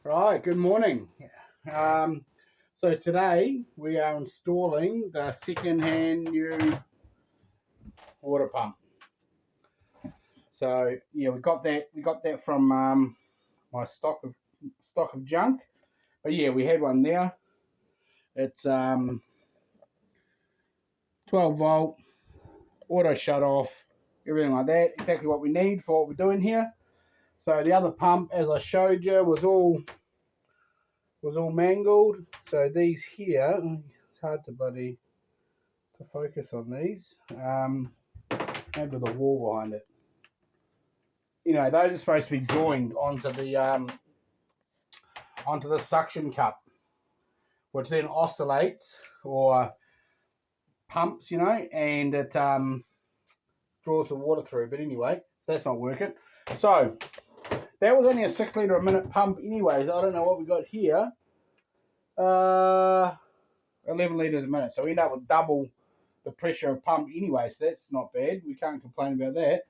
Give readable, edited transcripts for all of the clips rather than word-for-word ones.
Right, good morning. Um, so today we are installing the second-hand new water pump. So yeah, we got that. We got that from my stock of junk. But yeah, we had one there. It's 12 volt, auto shut off, everything like that. Exactly what we need for what we're doing here. So the other pump, as I showed you, was all mangled. So these here, it's hard to focus on these. Maybe the wall behind it. Those are supposed to be joined onto the suction cup, which then oscillates or pumps, and it draws the water through. But anyway, that's not working. So that was only a 6 litre a minute pump, anyways. I don't know what we got here. 11 litres a minute. So we end up with double the pressure of pump anyway. So that's not bad. We can't complain about that.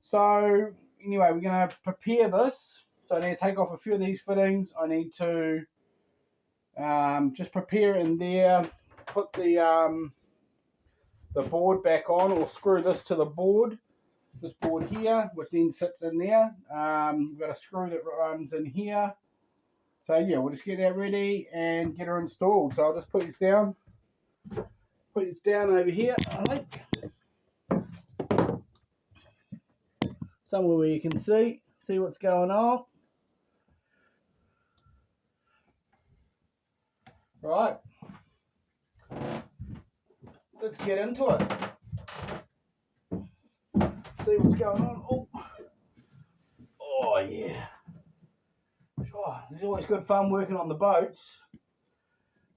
So anyway, we're going to prepare this. So I need to take off a few of these fittings. I need to just prepare in there, put the board back on, or screw this to the board. This board here, which then sits in there. We've got a screw that runs in here. So yeah, we'll just get that ready and get her installed. So I'll just put this down. Put this down over here, I think. Somewhere where you can see what's going on. Right. Let's get into it. See what's going on. Oh yeah. Oh, it's always good fun working on the boats.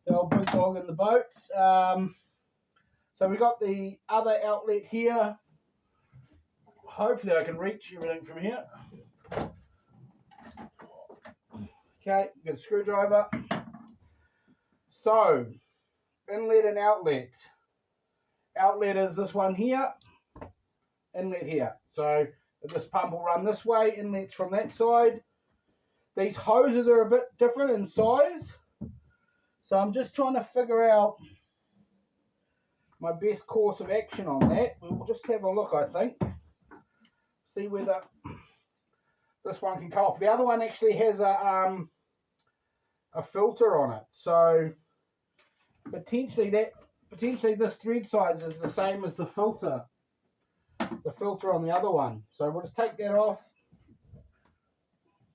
The old big dog in the boats. So we got the other outlet here. Hopefully I can reach everything from here. Okay, got a screwdriver. So, inlet and outlet. Outlet is this one here. Inlet here. So this pump will run this way. Inlet's from that side. These hoses are a bit different in size. So I'm just trying to figure out my best course of action on that. We'll just have a look, I think. See whether this one can come off. The other one actually has a filter on it. So potentially this thread size is the same as the filter on the other one. So we'll just take that off,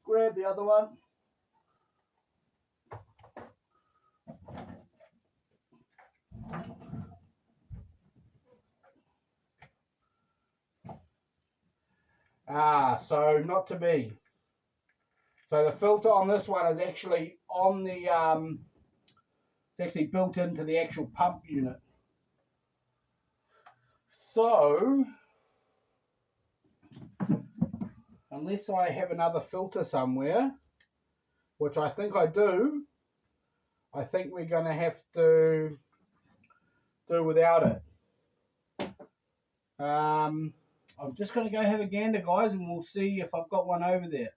grab the other one. So not to be. So the filter on this one is actually on the it's actually built into the actual pump unit. So unless I have another filter somewhere, which I think I do, I think we're going to have to do without it. I'm just going to go have a gander, guys, and we'll see if I've got one over there.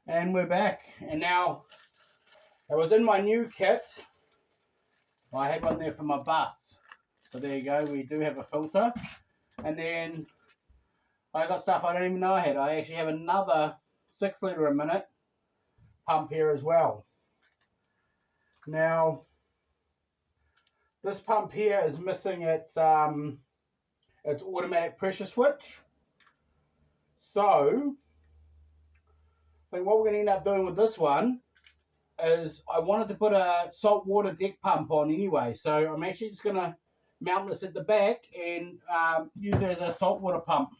And we're back. And now, it was in my new kit. I had one there for my bus. So there you go, we do have a filter. And then I got stuff I don't even know I had. I actually have another 6 litre a minute pump here as well. Now, this pump here is missing its automatic pressure switch. So, I think what we're going to end up doing with this one is I wanted to put a saltwater deck pump on anyway. So I'm actually just going to mount this at the back and use it as a saltwater pump.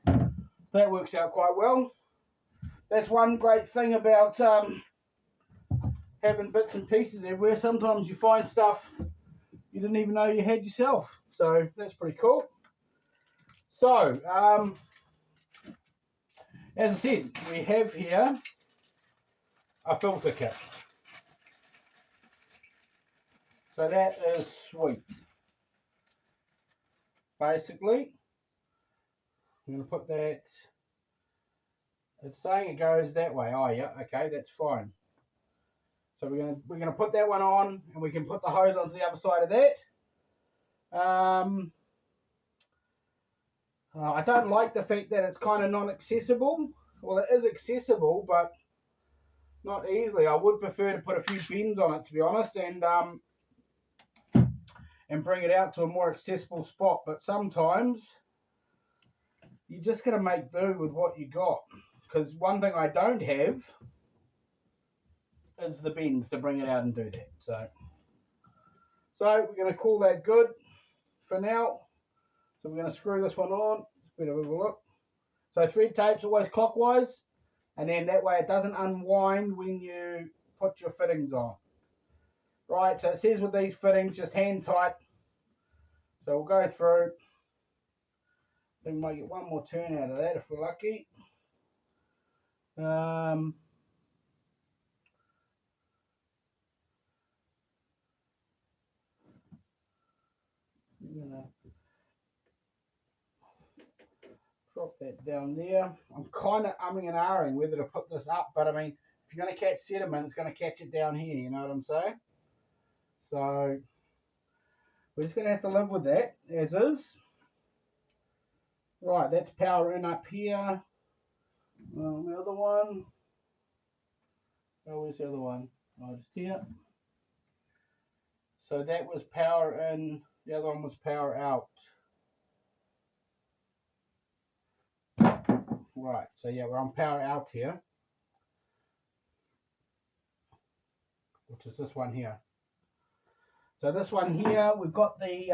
So that works out quite well. That's one great thing about having bits and pieces everywhere. Sometimes you find stuff you didn't even know you had yourself. So that's pretty cool. So, as I said, we have here a filter kit. So that is sweet. Basically, I'm going to put that It's saying it goes that way. Oh yeah, okay, that's fine. So we're gonna put that one on, and we can put the hose onto the other side of that. I don't like the fact that it's kind of non-accessible. Well, it is accessible, but not easily. I would prefer to put a few bends on it, to be honest, and bring it out to a more accessible spot. But sometimes you just got to make do with what you got. Because one thing I don't have is the bends to bring it out and do that. So we're going to call that good for now. So we're going to screw this one on. Let's have a look. So thread tape's always clockwise, and then that way it doesn't unwind when you put your fittings on. Right, so it says with these fittings, just hand tight. So we'll go through. I think we might get one more turn out of that if we're lucky. I'm gonna drop that down there. I'm kind of umming and ahhing whether to put this up, but I mean, if you're going to catch sediment, it's going to catch it down here, you know what I'm saying? So we're just going to have to live with that as is. Right, that's power in up here. The other one. Oh, where's the other one? Oh, just here. So that was power in, the other one was power out. Right, so yeah, we're on power out here, which is this one here. So this one here, we've got the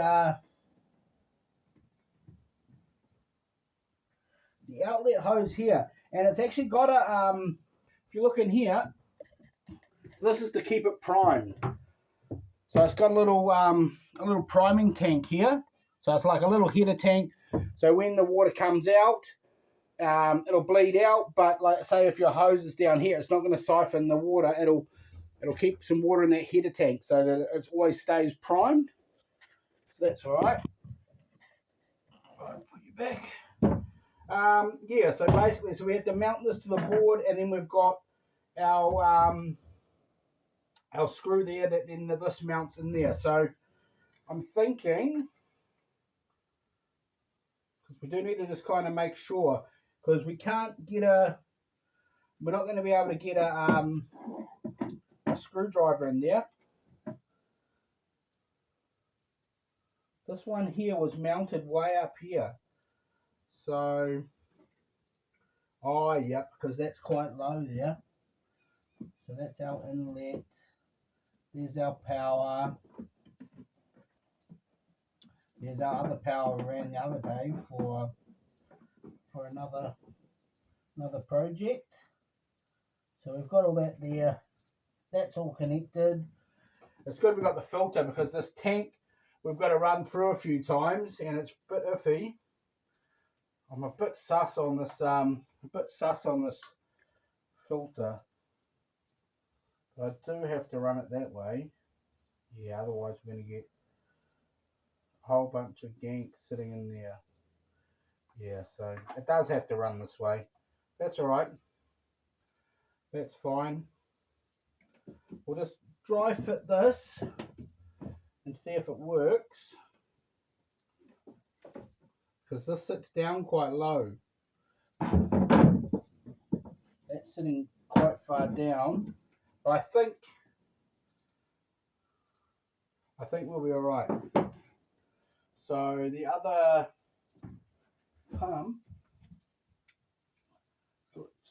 outlet hose here, and it's actually got a, if you look in here, this is to keep it primed. So it's got a little priming tank here. So it's like a little header tank. So when the water comes out, it'll bleed out. But like say if your hose is down here, it's not going to siphon the water. It'll keep some water in that header tank so that it always stays primed. So that's all right. I'll put you back. Yeah. So basically, so we have to mount this to the board, and then we've got our screw there that then this mounts in there. So I'm thinking, because we do need to just kind of make sure, because we can't get we're not going to be able to get a screwdriver in there. This one here was mounted way up here. So, oh yep, because that's quite low there. So that's our inlet. There's our power. There's our other power we ran the other day for another project. So we've got all that there. That's all connected. It's good we've got the filter, because this tank we've got to run through a few times and it's a bit iffy. I'm a bit sus on this filter. I do have to run it that way. Yeah, otherwise we're going to get a whole bunch of gank sitting in there. Yeah, so it does have to run this way. That's alright. That's fine. We'll just dry fit this and see if it works. Because this sits down quite low. That's sitting quite far down. But I think we'll be alright. So the other pump,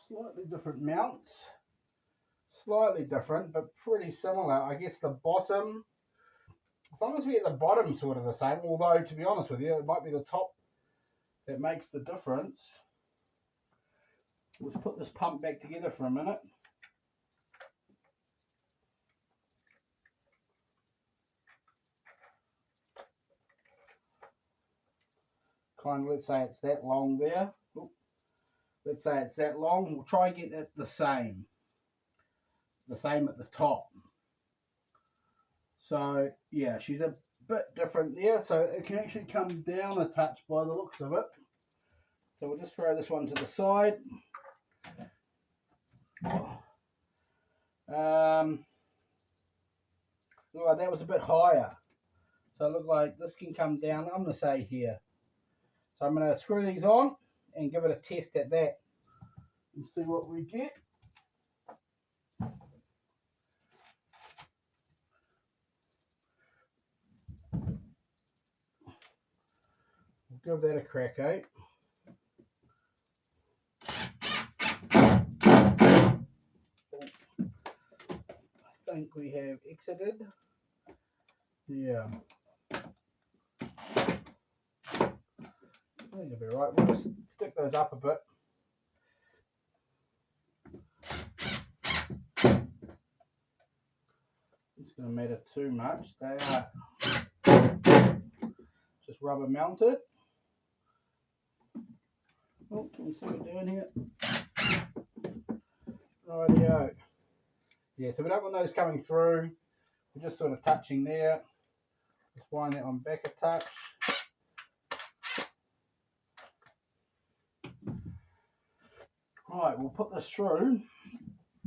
slightly different mounts. Slightly different, but pretty similar. I guess the bottom, as long as we get the bottom sort of the same, although to be honest with you, it might be the top that makes the difference. Let's put this pump back together for a minute. Kind of, let's say it's that long there. Oop. Let's say it's that long. We'll try and get it the same at the top. So yeah, she's a bit different there, so it can actually come down a touch by the looks of it. So we'll just throw this one to the side. Right, that was a bit higher. So it looked like this can come down, I'm going to say here. So I'm going to screw these on and give it a test at that and see what we get. We'll give that a crack, eh? I think we have exited. Yeah. I think it'll be right. We'll just stick those up a bit. It's going to matter too much. They are just rubber mounted. Oh, can you see what we're doing here? Rightio. Yeah, so we don't want those coming through. We're just sort of touching there. Just wind that one back a touch. Right, we'll put this through.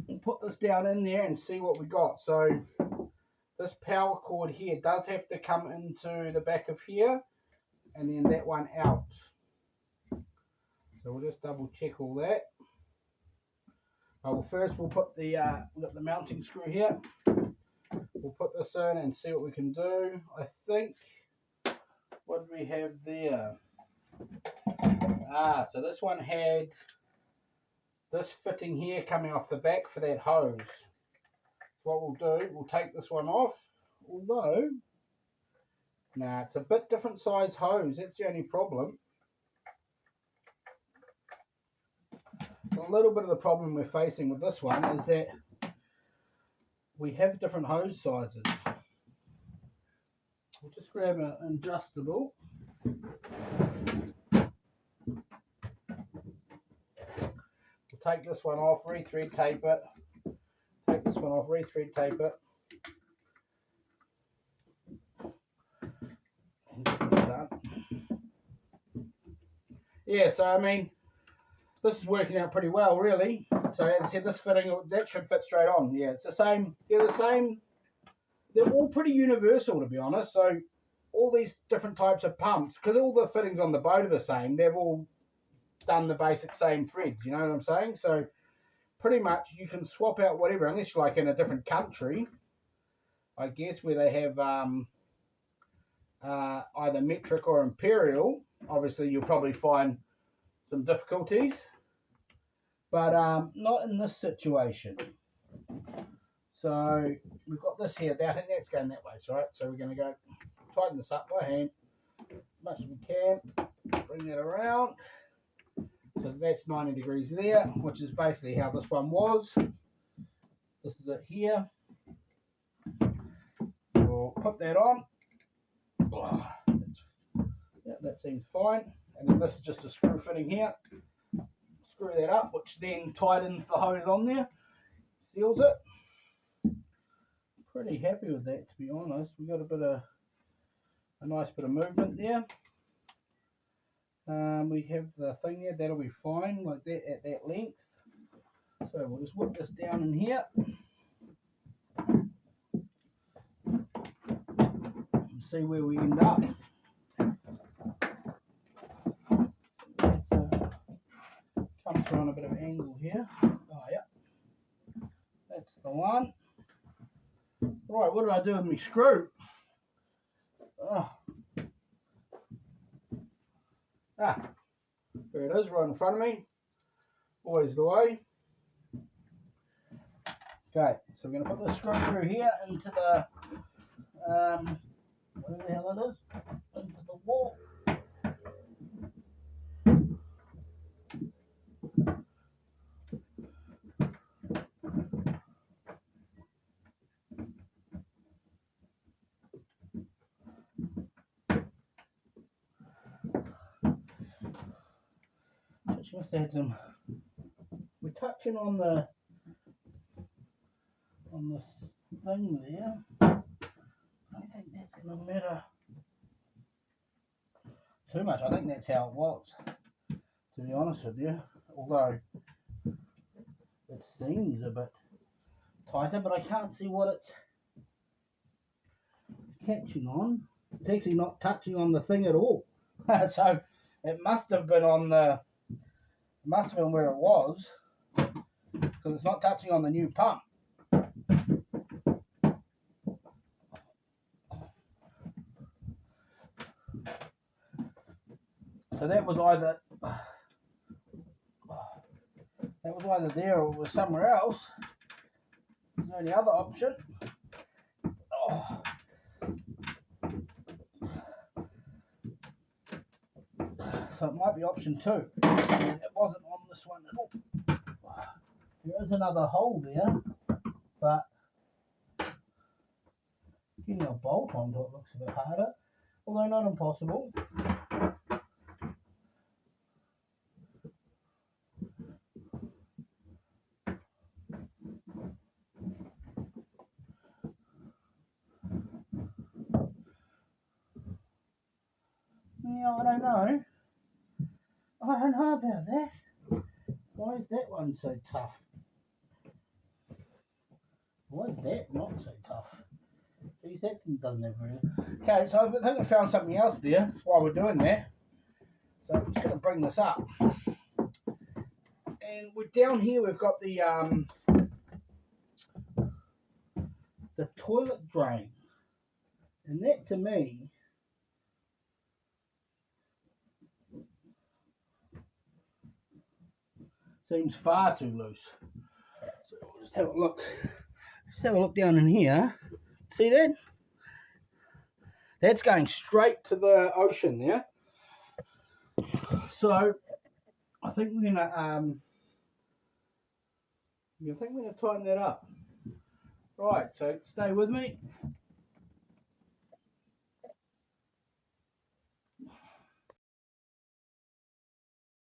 We'll put this down in there and see what we got. So this power cord here does have to come into the back of here and then that one out. So we'll just double check all that. Well, first we'll put the we've got the mounting screw here. We'll put this in and see what we can do. I think, what do we have there? So this one had this fitting here coming off the back for that hose. What we'll do, we'll take this one off, although, it's a bit different size hose, that's the only problem. A little bit of the problem we're facing with this one is that we have different hose sizes. We'll just grab an adjustable. We'll take this one off, re-thread tape it. Take this one off, re-thread tape it. Done. Yeah, so I mean, this is working out pretty well, really. So as I said, this fitting, that should fit straight on. Yeah, it's the same. They're the same. They're all pretty universal, to be honest. So all these different types of pumps, because all the fittings on the boat are the same, they've all done the basic same threads. You know what I'm saying? So pretty much you can swap out whatever, unless you're like in a different country, I guess, where they have either metric or imperial. Obviously, you'll probably find some difficulties. But not in this situation. So we've got this here. I think that's going that way, right? So we're going to go tighten this up by hand as much as we can. Bring that around. So that's 90 degrees there, which is basically how this one was. This is it here. We'll put that on. Yeah, that seems fine. And then this is just a screw fitting here. Screw that up, which then tightens the hose on there, seals it. Pretty happy with that, to be honest. We've got a nice bit of movement there. We have the thing there, that'll be fine, like that, at that length. So we'll just whip this down in here. And see where we end up. On a bit of angle here. Oh yeah, that's the one. Right, what did I do with my screw? There it is, right in front of me. Always the way. Okay, so we're going to put the screw through here into the whatever the hell it is, into the wall. She must have had some. We're touching on this thing there. I don't think that's going to matter too much. I think that's how it was, to be honest with you. Although it seems a bit tighter, but I can't see what it's catching on. It's actually not touching on the thing at all. So it must have been on the, must have been where it was, because it's not touching on the new pump. So that was either there or it was somewhere else. There's no any other option. Oh. So it might be option 2. It wasn't on this one at all. There is another hole there, but getting a bolt onto it looks a bit harder, although not impossible. Yeah, I don't know. I don't know about that. Why is that one so tough? Why is that not so tough? Geez, that thing doesn't have very... Okay, so I think I found something else there while we're doing that. So I'm just going to bring this up. And we're down here, we've got the toilet drain. And that to me seems far too loose. So we'll just have a look. Just have a look down in here. See that? That's going straight to the ocean there. So I think we're gonna tighten that up. Right, so stay with me.